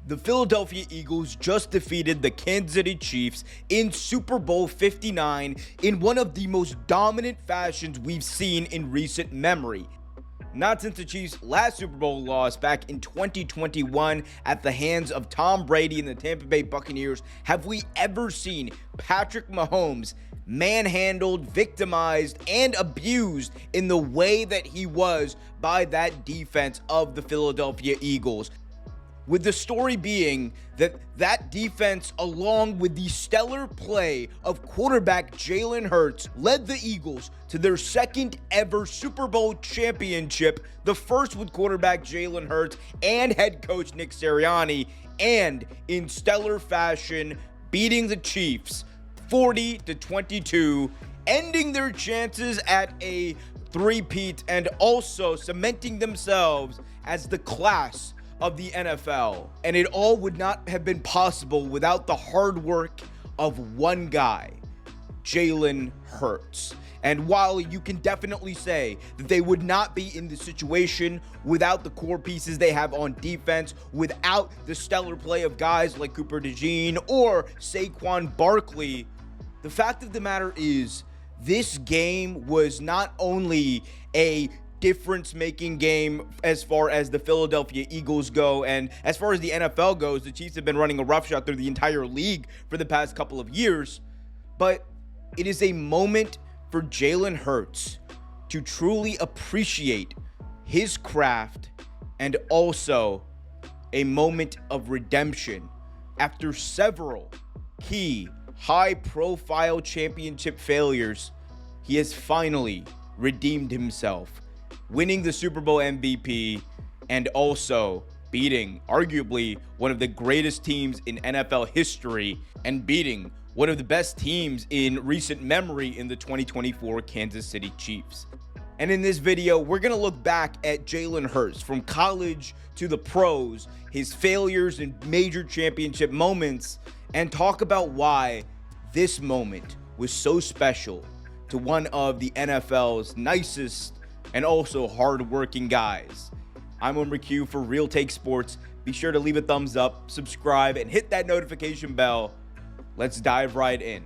The Philadelphia Eagles just defeated the Kansas City Chiefs in Super Bowl 59 in one of the most dominant fashions we've seen in recent memory. Not since the Chiefs' last Super Bowl loss back in 2021 at the hands of Tom Brady and the Tampa Bay Buccaneers have we ever seen Patrick Mahomes manhandled, victimized, and abused in the way that he was by that defense of the Philadelphia Eagles. With the story being that defense, along with the stellar play of quarterback Jalen Hurts, led the Eagles to their second ever Super Bowl championship, the first with quarterback Jalen Hurts and head coach Nick Sirianni, and in stellar fashion, beating the Chiefs 40-22, ending their chances at a three-peat and also cementing themselves as the class of the NFL. And it all would not have been possible without the hard work of one guy, Jalen Hurts. And while you can definitely say that they would not be in the situation without the core pieces they have on defense, without the stellar play of guys like Cooper DeJean or Saquon Barkley, the fact of the matter is this game was not only a difference-making game as far as the Philadelphia Eagles go, and as far as the NFL goes, the Chiefs have been running a roughshod through the entire league for the past couple of years, but it is a moment for Jalen Hurts to truly appreciate his craft and also a moment of redemption after several key high-profile championship failures. He has finally redeemed himself, winning the Super Bowl MVP and also beating arguably one of the greatest teams in NFL history and beating one of the best teams in recent memory in the 2024 Kansas City Chiefs. And in this video, we're going to look back at Jalen Hurts from college to the pros, his failures and major championship moments, and talk about why this moment was so special to one of the NFL's nicest and also hard-working guys. I'm Omer Q for Real Take Sports. Be sure to leave a thumbs up, subscribe, and hit that notification bell. Let's dive right in.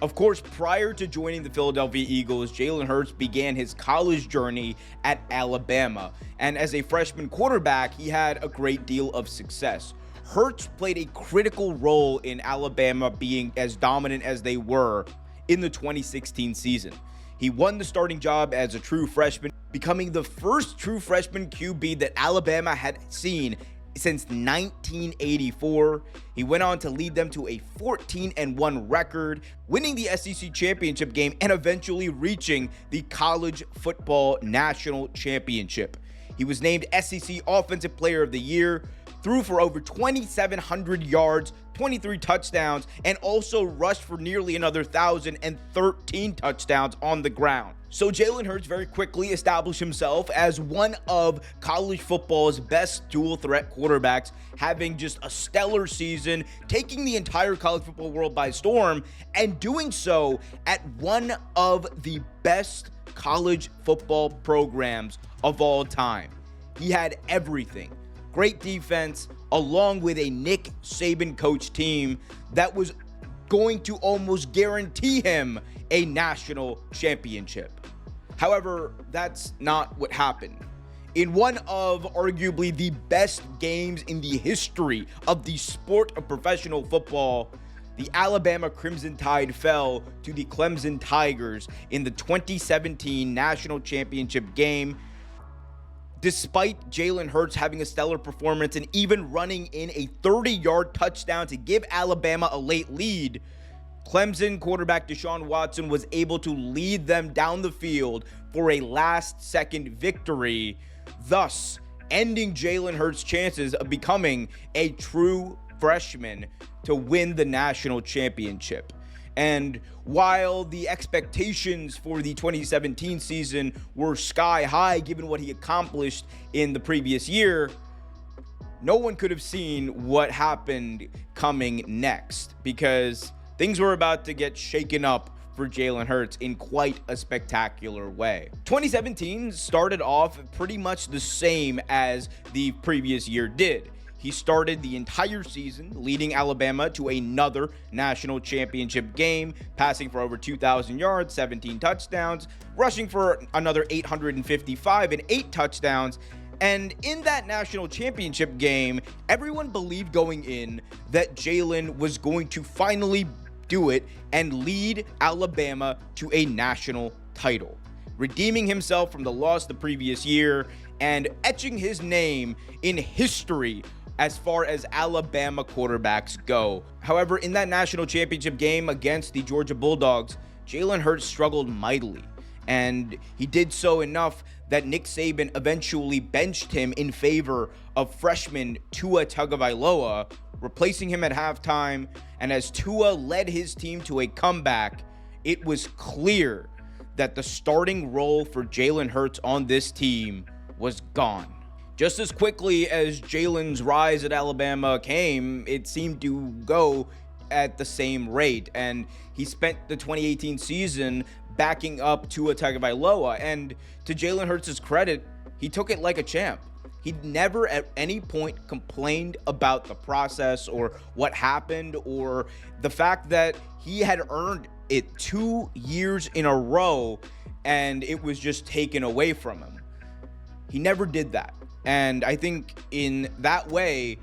Of course, prior to joining the Philadelphia Eagles, Jalen Hurts began his college journey at Alabama, and as a freshman quarterback, he had a great deal of success. Hurts played a critical role in Alabama being as dominant as they were in the 2016 season. He won the starting job as a true freshman, becoming the first true freshman QB that Alabama had seen since 1984. He went on to lead them to a 14-1 record, winning the SEC championship game and eventually reaching the college football national championship. He was named SEC Offensive Player of the Year, threw for over 2,700 yards, 23 touchdowns, and also rushed for nearly another 1,013 touchdowns on the ground. So Jalen Hurts very quickly established himself as one of college football's best dual threat quarterbacks, having just a stellar season, taking the entire college football world by storm, and doing so at one of the best college football programs of all time. He had everything. Great defense, along with a Nick Saban coach team that was going to almost guarantee him a national championship. However, that's not what happened. In one of arguably the best games in the history of the sport of professional football, the Alabama Crimson Tide fell to the Clemson Tigers in the 2017 national championship game. Despite Jalen Hurts having a stellar performance and even running in a 30-yard touchdown to give Alabama a late lead, Clemson quarterback Deshaun Watson was able to lead them down the field for a last-second victory, thus ending Jalen Hurts' chances of becoming a true freshman to win the national championship. And while the expectations for the 2017 season were sky high given what he accomplished in the previous year, no one could have seen what happened coming next, because things were about to get shaken up for Jalen Hurts in quite a spectacular way. 2017 started off pretty much the same as the previous year did. he started the entire season, leading Alabama to another national championship game, passing for over 2,000 yards, 17 touchdowns, rushing for another 855 and 8 touchdowns. And in that national championship game, everyone believed going in that Jalen was going to finally do it and lead Alabama to a national title, redeeming himself from the loss the previous year and etching his name in history as far as Alabama quarterbacks go. However, in that national championship game against the Georgia Bulldogs, Jalen Hurts struggled mightily, and he did so enough that Nick Saban eventually benched him in favor of freshman Tua Tagovailoa, replacing him at halftime. And as Tua led his team to a comeback, it was clear that the starting role for Jalen Hurts on this team was gone. Just as quickly as Jalen's rise at Alabama came, it seemed to go at the same rate, and he spent the 2018 season backing up Tua Tagovailoa, and to Jalen Hurts' credit, he took it like a champ. He never at any point complained about the process or what happened or the fact that he had earned it 2 years in a row and it was just taken away from him. He never did that. And I think in that way,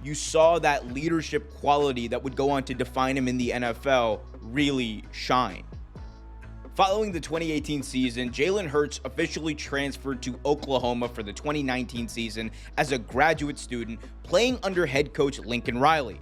you saw that leadership quality that would go on to define him in the NFL really shine. Following the 2018 season, Jalen Hurts officially transferred to Oklahoma for the 2019 season as a graduate student, playing under head coach Lincoln Riley.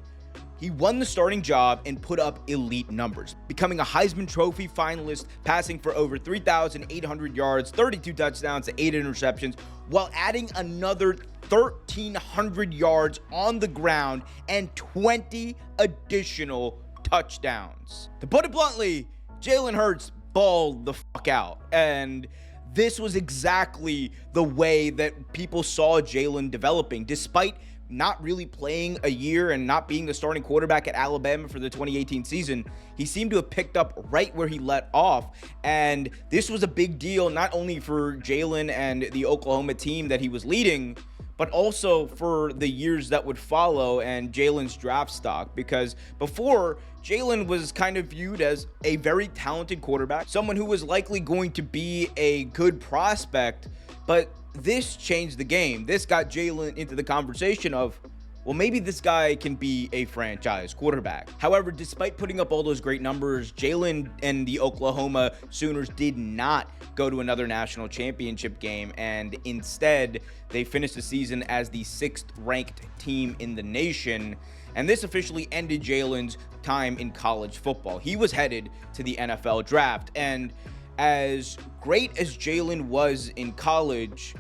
He won the starting job and put up elite numbers, becoming a Heisman Trophy finalist, passing for over 3,800 yards, 32 touchdowns, and 8 interceptions, while adding another 1,300 yards on the ground and 20 additional touchdowns. To put it bluntly, Jalen Hurts balled the fuck out, and this was exactly the way that people saw Jalen developing, despite not really playing a year and not being the starting quarterback at Alabama for the 2018 season. He seemed to have picked up right where he let off, and this was a big deal not only for Jalen and the Oklahoma team that he was leading, but also for the years that would follow and Jalen's draft stock, because before, Jalen was kind of viewed as a very talented quarterback, someone who was likely going to be a good prospect, but this changed the game. This got Jalen into the conversation of, well, maybe this guy can be a franchise quarterback. However, despite putting up all those great numbers, Jalen and the Oklahoma Sooners did not go to another national championship game, and instead, they finished the season as the 6th ranked team in the nation. And this officially ended Jalen's time in college football. He was headed to the NFL draft, and as great as Jalen was in college,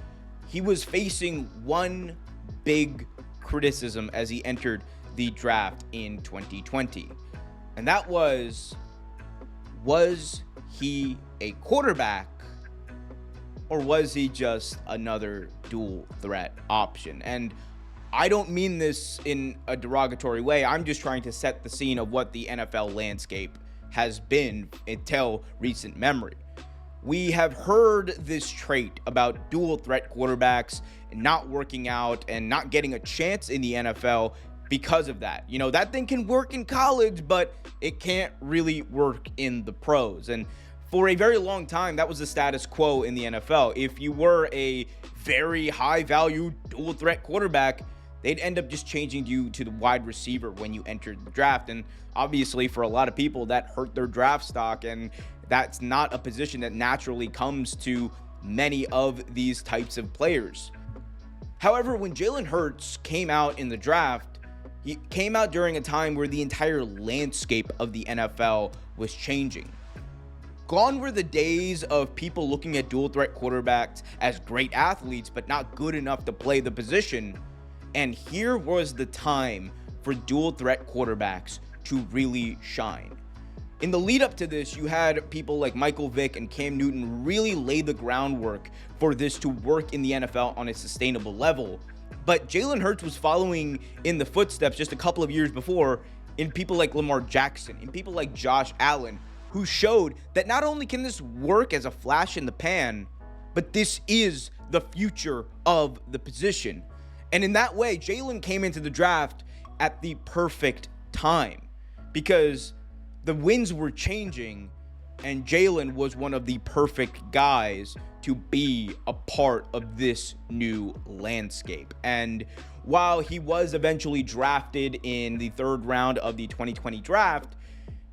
he was facing one big criticism as he entered the draft in 2020. And that was he a quarterback, or was he just another dual threat option? And I don't mean this in a derogatory way. I'm just trying to set the scene of what the NFL landscape has been until recent memory. We have heard this trait about dual threat quarterbacks not working out and not getting a chance in the NFL because of that. You know, that thing can work in college, but it can't really work in the pros. And for a very long time, that was the status quo in the NFL. If you were a very high value dual threat quarterback, they'd end up just changing you to the wide receiver when you entered the draft. And obviously for a lot of people, that hurt their draft stock, and that's not a position that naturally comes to many of these types of players. However, when Jalen Hurts came out in the draft, he came out during a time where the entire landscape of the NFL was changing. Gone were the days of people looking at dual threat quarterbacks as great athletes, but not good enough to play the position. And here was the time for dual threat quarterbacks to really shine. In the lead up to this, you had people like Michael Vick and Cam Newton really lay the groundwork for this to work in the NFL on a sustainable level. But Jalen Hurts was following in the footsteps just a couple of years before in people like Lamar Jackson, in people like Josh Allen, who showed that not only can this work as a flash in the pan, but this is the future of the position. And in that way, Jalen came into the draft at the perfect time because the winds were changing and Jalen was one of the perfect guys to be a part of this new landscape. And while he was eventually drafted in the third round of the 2020 draft,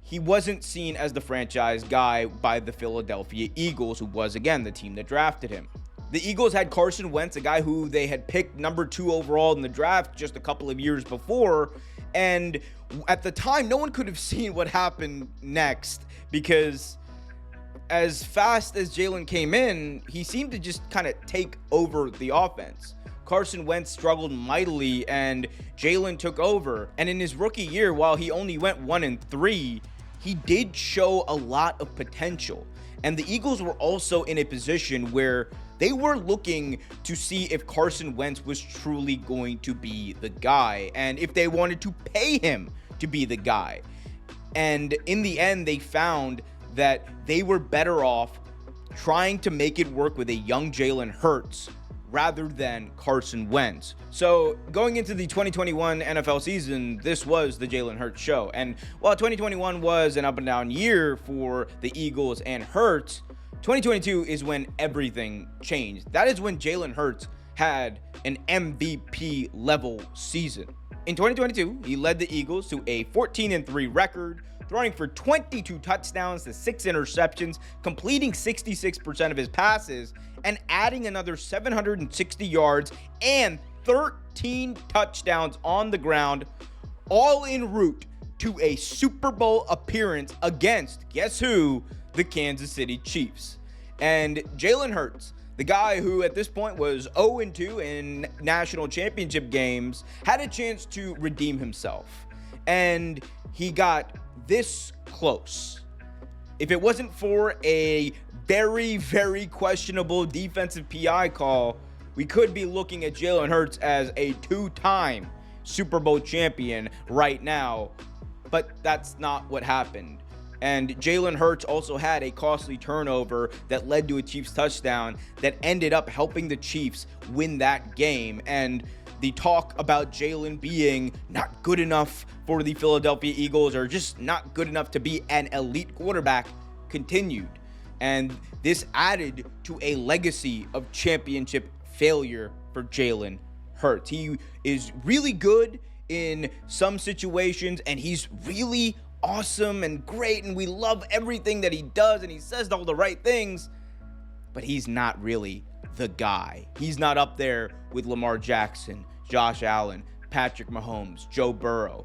he wasn't seen as the franchise guy by the Philadelphia Eagles, who was, again, the team that drafted him. The Eagles had Carson Wentz, a guy who they had picked number 2 overall in the draft just a couple of years before. And at the time, no one could have seen what happened next because as fast as Jalen came in, he seemed to just kind of take over the offense. Carson Wentz struggled mightily and Jalen took over. And in his rookie year, while he only went 1-3, he did show a lot of potential. And the Eagles were also in a position where they were looking to see if Carson Wentz was truly going to be the guy and if they wanted to pay him to be the guy. And in the end, they found that they were better off trying to make it work with a young Jalen Hurts rather than Carson Wentz. So going into the 2021 NFL season, this was the Jalen Hurts show. And while 2021 was an up and down year for the Eagles and Hurts, 2022 is when everything changed. That is when Jalen Hurts had an MVP level season. In 2022, he led the Eagles to a 14-3 record, throwing for 22 touchdowns to 6 interceptions, completing 66% of his passes, and adding another 760 yards and 13 touchdowns on the ground, all en route to a Super Bowl appearance against, guess who? The Kansas City Chiefs. And Jalen Hurts, the guy who at this point was 0-2 in national championship games, had a chance to redeem himself. And he got this close. If it wasn't for a very, very questionable defensive PI call, we could be looking at Jalen Hurts as a 2-time Super Bowl champion right now. But that's not what happened. And Jalen Hurts also had a costly turnover that led to a Chiefs touchdown that ended up helping the Chiefs win that game. And the talk about Jalen being not good enough for the Philadelphia Eagles or just not good enough to be an elite quarterback continued. And this added to a legacy of championship failure for Jalen Hurts. He is really good in some situations and he's really awesome and great and we love everything that he does and he says all the right things, but he's not really the guy. He's not up there with Lamar Jackson, Josh Allen, Patrick Mahomes, Joe Burrow.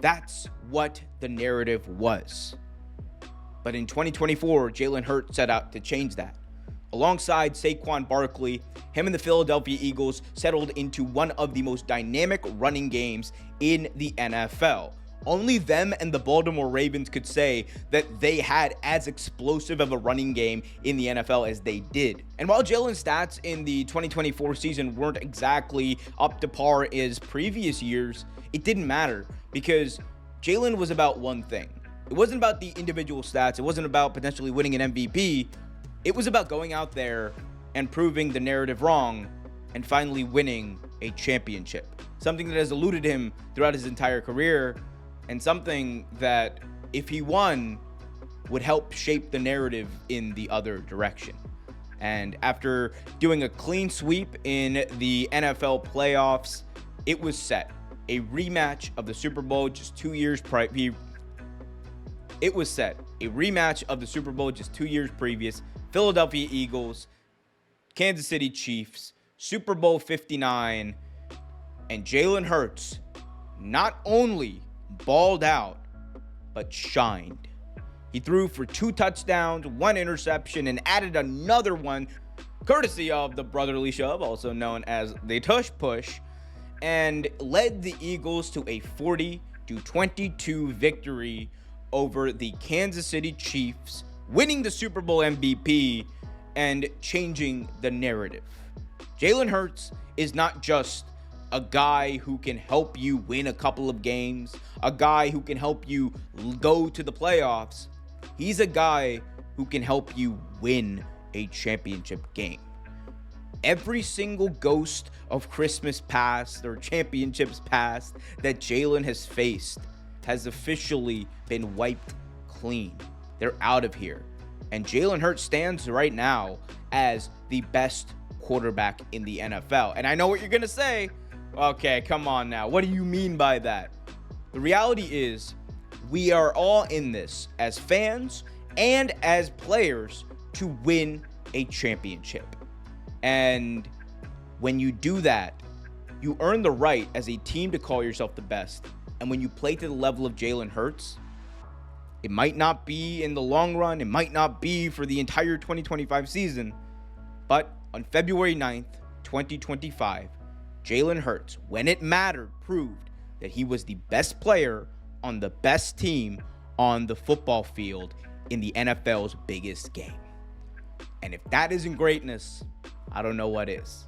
That's what the narrative was. But in 2024, Jalen Hurts set out to change that. Alongside Saquon Barkley, him and the Philadelphia Eagles settled into one of the most dynamic running games in the NFL. Only them and the Baltimore Ravens could say that they had as explosive of a running game in the NFL as they did. And while Jalen's stats in the 2024 season weren't exactly up to par as previous years, it didn't matter because Jalen was about one thing. It wasn't about the individual stats. It wasn't about potentially winning an MVP. It was about going out there and proving the narrative wrong and finally winning a championship. Something that has eluded him throughout his entire career and something that, if he won, would help shape the narrative in the other direction. And after doing a clean sweep in the NFL playoffs, it was set. A rematch of the Super Bowl just 2 years previous. It was set. A rematch of the Super Bowl just 2 years previous. Philadelphia Eagles, Kansas City Chiefs, Super Bowl 59, and Jalen Hurts not only balled out, but shined. He threw for 2 touchdowns, 1 interception, and added another one, courtesy of the brotherly shove, also known as the tush push, and led the Eagles to a 40-22 victory over the Kansas City Chiefs, winning the Super Bowl MVP and changing the narrative. Jalen Hurts is not just a guy who can help you win a couple of games, a guy who can help you go to the playoffs. He's a guy who can help you win a championship game. Every single ghost of Christmas past or championships past that Jalen has faced has officially been wiped clean. They're out of here. And Jalen Hurts stands right now as the best quarterback in the NFL. And I know what you're going to say. Okay, come on now. What do you mean by that? The reality is we are all in this as fans and as players to win a championship. And when you do that, you earn the right as a team to call yourself the best. And when you play to the level of Jalen Hurts, it might not be in the long run. It might not be for the entire 2025 season. But on February 9th, 2025, Jalen Hurts, when it mattered, proved that he was the best player on the best team on the football field in the NFL's biggest game. And if that isn't greatness, I don't know what is.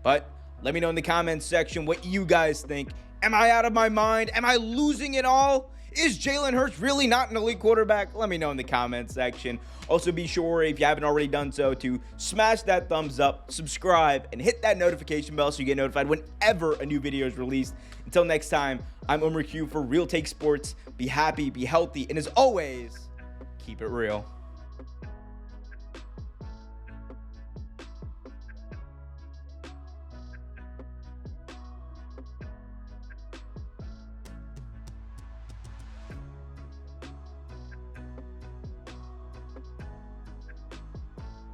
But let me know in the comments section what you guys think. Am I out of my mind? Am I losing it all? Is Jalen Hurts really not an elite quarterback? Let me know in the comments section. Also, be sure, if you haven't already done so, to smash that thumbs up, subscribe, and hit that notification bell so you get notified whenever a new video is released. Until next time, I'm Omer Q for Real Take Sports. Be happy, be healthy, and as always, keep it real.